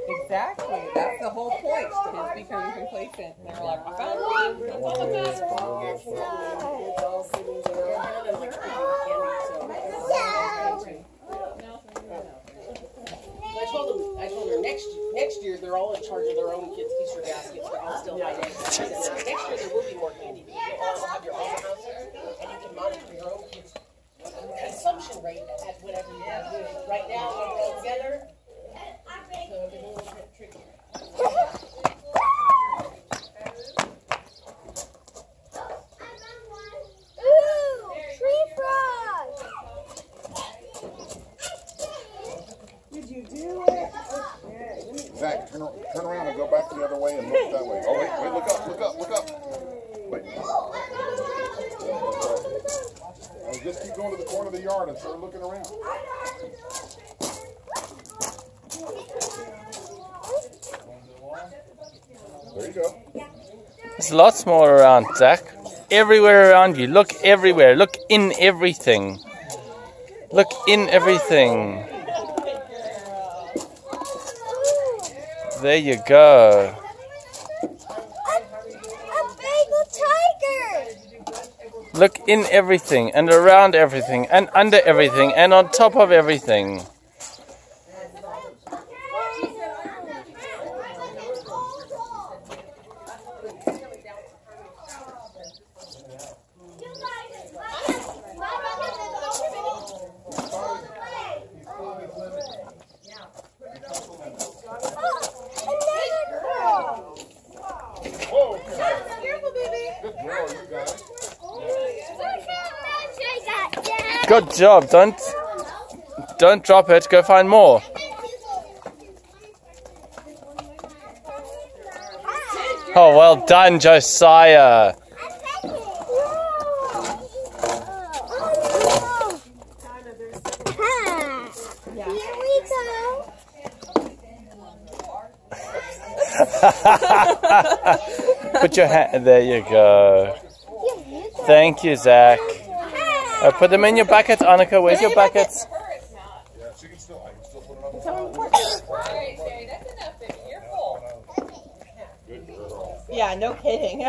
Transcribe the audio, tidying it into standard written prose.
Exactly. That's the whole point. Kids becoming complacent. They're like, I found one. That's all that matters. I told her next year they're all in charge of their own kids' Easter baskets, but I'll still hide eggs. Next year there will be more candy. You all have your own house, and you can monitor your own kids' consumption rate at whatever you want to do. Right now we're all together, so it's a little bit tricky. Zach, turn around and go back the other way and look that way. Oh, wait, look up. Wait. Just keep going to the corner of the yard and start looking around. There you go. There's lots more around, Zach. Everywhere around you. Look everywhere. Look in everything. Look in everything. There you go. A Bengal tiger. Look in everything and around everything and under everything and on top of everything. Good job. Don't drop it. Go find more. Oh, well done, Josiah. Here we go. Put your hand. There you go. Thank you, Zach. Put them in your bucket, Annika. Where's your buckets? Yeah, she can still, I can still put it on the Alright, Jay, that's enough, baby. You're full. Good girl. Yeah, no kidding.